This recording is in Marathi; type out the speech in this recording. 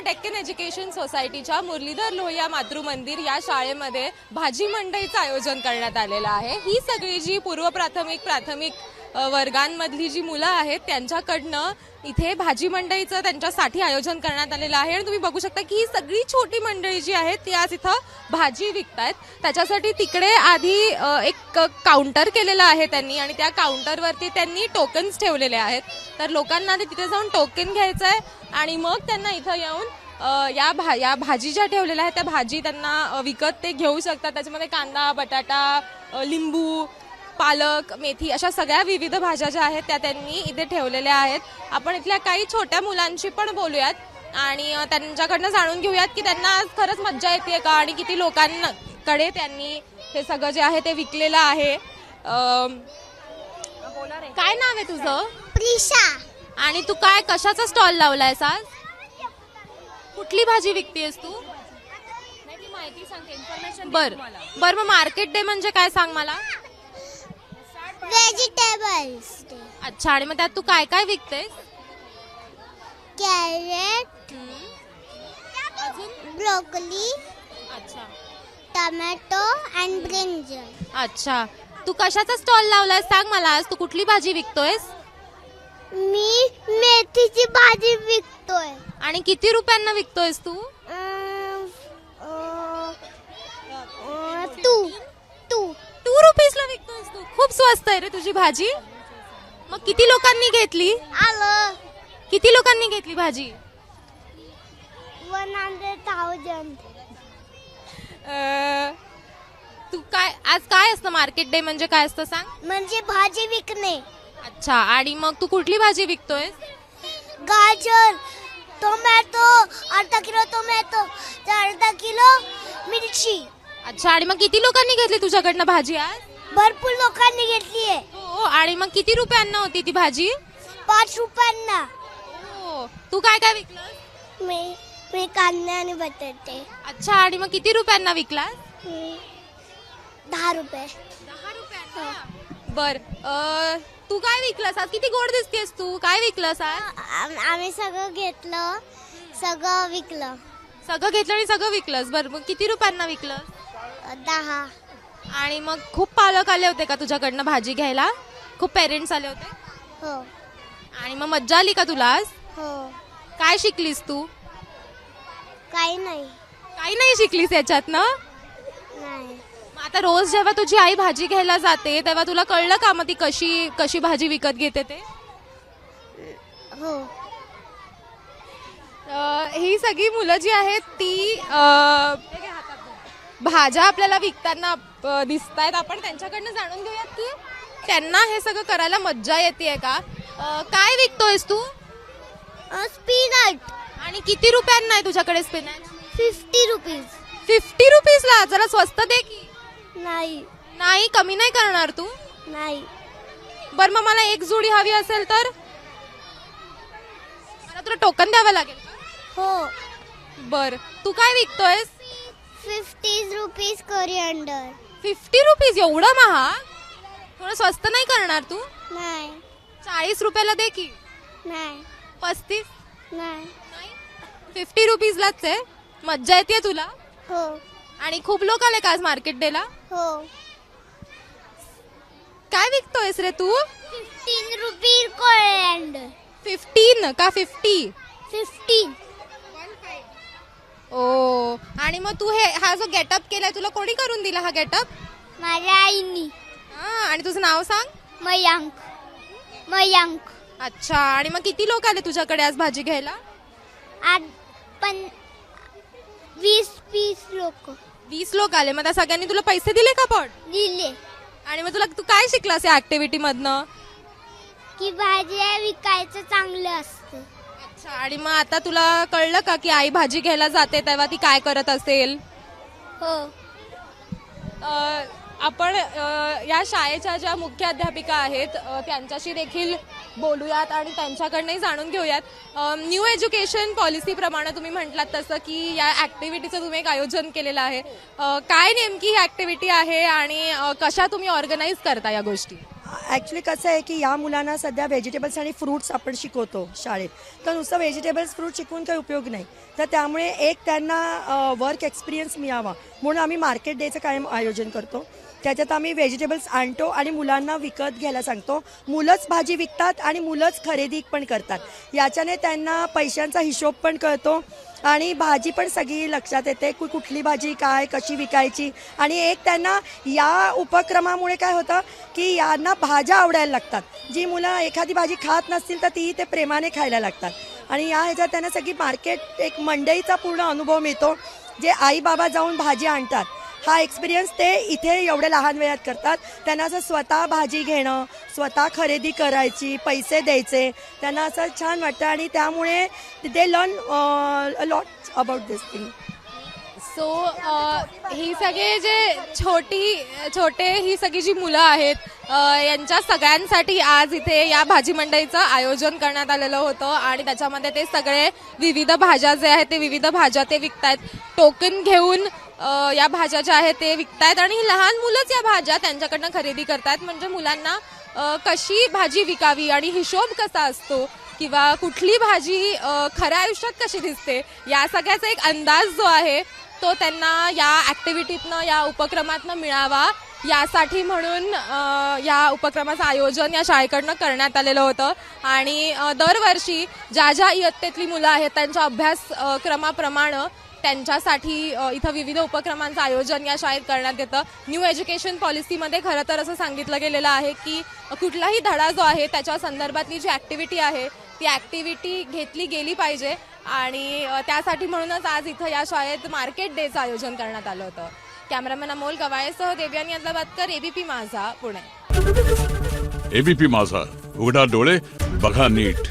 डेक्कन एज्युकेशन सोसायटीच्या मुरलीधर लोहिया मातृ मंदिर या शाळेमध्ये भाजी मंडईचं आयोजन करण्यात आलेलं आहे। ही सगळी जी पूर्व प्राथमिक वर्गांमधली जी मुलं आहेत त्यांच्याकडनं इथे भाजी मंडईचं त्यांच्यासाठी आयोजन करण्यात आलेलं आहे आणि तुम्ही बघू शकता की ही सगळी छोटी मंडळी जी आहेत ती आज इथं भाजी विकतायत। त्याच्यासाठी तिकडे आधी एक काउंटर केलेलं आहे त्यांनी आणि त्या काउंटरवरती त्यांनी टोकन्स ठेवलेले आहेत। तर लोकांना तिथे जाऊन टोकन घ्यायचं आहे आणि मग त्यांना इथं येऊन या भाजी ज्या ठेवलेल्या आहेत त्या भाजी त्यांना विकत ते घेऊ शकतात। त्याच्यामध्ये कांदा, बटाटा, लिंबू, पालक, मेथी अशा सगळ्या विविध भाज्या ज्या आहेत त्या त्यांनी इथे ठेवलेल्या आहेत। आपण इथल्या काही छोट्या मुलांशी पण बोलूयात आणि त्यांच्याकडनं जाणून घेऊयात की त्यांना आज खरंच मज्जा येते का आणि किती लोकांकडे त्यांनी हे सगळं जे आहे ते विकलेलं आहे। काय नाव आहे तुझं? प्रिशा। आणि तू काय कशाचा स्टॉल लावलायस आज? कुठली भाजी विकतेस तू? माहिती सांगते, इन्फॉर्मेशन बर मग मार्केट डे म्हणजे काय सांग मला? व्हेजिटेबल्स। अच्छा, आणि मग त्यात तू काय काय विकतेस? कॅरेट, ब्रोकली, अच्छा टोमॅटो अँड ब्रिंजल। अच्छा, तू कशाचा स्टॉल लावलाय सांग मला आज? तू कुठली भाजी विकतोयस? मी मेथीची भाजी विकतोय। आणि किती रुपयांना विकतोयस तू? टू 2 रुपीजला विकतोयस तू? खूप स्वस्त आहे रे तुझी भाजी। मग किती लोकांनी घेतली? आलं किती लोकांनी घेतली भाजी? 100,000। तू काय आज काय असतं मार्केट डे म्हणजे काय असतं सांग? म्हणजे भाजी विकणे। अच्छा, आणि मग तू कुठली भाजी विकतोयस? गाजर, टोमॅटो, अर्धा किलो टोमॅटो, अर्धा किलो मिरची। अच्छा, आणि मग किती लोकांनी घेतली तुझ्याकडनं भाजी आज? भरपूर लोकांनी घेतली आहे। हो, आणि मग किती रुपयांना होती ती भाजी? 5 रुपयांना। हो, तू काय काय विकलंस? मी कांदे आणि बटाटे। अच्छा, आणि मग किती रुपयांना विकलास? 10 रुपये। 10 रुपयांना? बर, तू काय विकलास आज? किती गोड दिसतेस तू, काय विकलास आज? आम्ही सगळं घेतलं, सगळं विकलं। सगळं घेतलं आणि सगळं विकलंस? बर, मग किती रुपयांना विकलं? 10। आणि मग खूप पालक आले होते का तुझ्याकडनं भाजी घ्यायला? खूप पेरेंट्स आले होते? हो आणि मग मज्जा आली का तुला आज? हो। काय शिकलीस तू? काही नाही। काही नाही शिकलीस याच्यातनं? नाही। मग आता रोज जेव्हा तुझी आई भाजी घ्यायला जाते तेव्हा तुला कळलं का मग ती कशी भाजी विकत घेते ते? हो। ही सगळी मुलं जी आहेत ती भाज्या आपल्याला विकताना दिसत आहेत। आपण त्यांच्याकडनं जाणून घेऊयात की त्यांना हे सगळं करायला मज्जा येते का? काय विकतोयस तू? स्पिनच। आणि किती रुपयांना आहे तुझ्याकडे स्पिनच? 50 रुपीज। 50 रुपीजला? जरा स्वस्त दे की। नाही। नाही, कमी नाही करणार तू? नाही। बर, मग मला एक जुडी हवी असेल तर मला तुला टोकन द्यावं लागेल का? हो। बर, तू काय विकतोयस? 50 रुपीज कोरिअंडर। 50 रुपीज? एवढं महाग? थोडं स्वस्त नाही करणार तू? नाही। 40 रुपयाला दे की। नाही। 35? नाही। 50 रुपीजलाच आहे? मज्जा येते तुला? हो। आणि खूप लोक आले का आज मार्केट डेला? हो। काय विकतोयस रे तू? 15 रुपीज कोरिअंडर। 15 का 50? 15। ओ, आणि मग तू हा जो गेटअप केलाय तुला कोणी करून दिला हा गेटअप? माझ्या आईनी। आणि तुझं नाव सांग? मयांक। अच्छा, आणि मग किती लोक आले तुझ्याकडे आज भाजी घ्यायला? 20 लोक। 20 लोक आले? मग त्या सगळ्यांनी तुला पैसे दिले का पण? दिले। आणि मग तू काय शिकलास या ऍक्टिव्हिटी मधनं? की भाज्या विकायचं चांगलं असतं। अच्छा, आणि मग आता तुला कळलं का की आई भाजी घ्यायला जाते तेव्हा ती काय करत असेल? हो। आपण या शाळेच्या ज्या मुख्याध्यापिका आहेत त्यांच्याशी देखील बोलूयात आणि त्यांच्याकडनंही जाणून घेऊयात। न्यू एज्युकेशन पॉलिसी प्रमाणे तुम्ही म्हटलात तसं की या ऍक्टिव्हिटीचं तुम्ही एक आयोजन केलेलं आहे। काय नेमकी ही ऍक्टिव्हिटी आहे आणि कशा तुम्ही ऑर्गनाईज करता या गोष्टी? ॲक्च्युली कसं आहे की या मुलांना सध्या व्हेजिटेबल्स आणि फ्रूट्स आपण शिकवतो शाळेत, तर नुसतं व्हेजिटेबल्स फ्रूट शिकवून काही उपयोग नाही. तर त्यामुळे एक त्यांना वर्क एक्सपिरियन्स मिळावा म्हणून आम्ही मार्केट डेचं कायम आयोजन करतो. त्याच्यात आम्ही व्हेजिटेबल्स आणतो आणि मुलांना विकत घ्यायला सांगतो. मुलंच भाजी विकतात आणि मुलंच खरेदी पण करतात. याच्याने त्यांना पैशांचा हिशोब पण कळतो आणि भाजी पण सगळी लक्षात येते, कुठली भाजी काय कशी विकायची. आणि एक त्यांना या उपक्रमामुळे काय होतं की यांना भाज्या आवडायला लागतात. जी मुलं एखादी भाजी खात नसतील तर ती ते प्रेमाने खायला लागतात. आणि या ह्याच्यात त्यांना सगळी मार्केट एक मंडईचा पूर्ण अनुभव मिळतो. जे आई बाबा जाऊन भाजी आणतात हा एक्सपिरियन्स ते इथे एवढ्या लहान वयात करतात. त्यांना असं स्वतः भाजी घेणं, स्वतः खरेदी करायची, पैसे द्यायचे, त्यांना असं छान वाटतं आणि त्यामुळे they learn a lot about this thing. So ही सगळे जे छोटे ही सगळी जी मुलं आहेत यांच्या सगळ्यांसाठी आज इथे या भाजी मंडईचं आयोजन करण्यात आलेलं होतं आणि त्याच्यामध्ये ते सगळे विविध भाज्या जे आहेत ते विविध भाज्या ते विकतायत. टोकन घेऊन या भाज्या ज्या आहेत ते विकतायत आणि लहान मुलंच या भाज्या त्यांच्याकडनं खरेदी करतायत. म्हणजे मुलांना कशी भाजी विकावी आणि हिशोब कसा असतो किंवा कुठली भाजी खऱ्या आयुष्यात कशी दिसते या सगळ्याचा एक अंदाज जो आहे तो त्यांना या ॲक्टिव्हिटीतनं या उपक्रमातनं मिळावा यासाठी म्हणून या उपक्रमाचं आयोजन या शाळेकडनं करण्यात आलेलं होतं. आणि दरवर्षी ज्या इयत्तेतली मुलं आहेत त्यांच्या अभ्यासक्रमाप्रमाणे त्यांच्यासाठी इथं विविध उपक्रमांचं आयोजन या शाळेत करण्यात येतं. न्यू एज्युकेशन पॉलिसीमध्ये खरं तर असं सांगितलं गेलेलं आहे की कुठलाही धडा जो आहे त्याच्या संदर्भातली जी ॲक्टिव्हिटी आहे ती ॲक्टिव्हिटी घेतली गेली पाहिजे आणि त्यासाठी म्हणूनच आज इथं या शाळेत मार्केट डेचं आयोजन करण्यात आलं होतं. कॅमेरामॅन अमोल कवाळेसह देवयानी अदलाबादकर, एबीपी माझा, पुणे. एबीपी माझा, उघडा डोळे बघा नीट.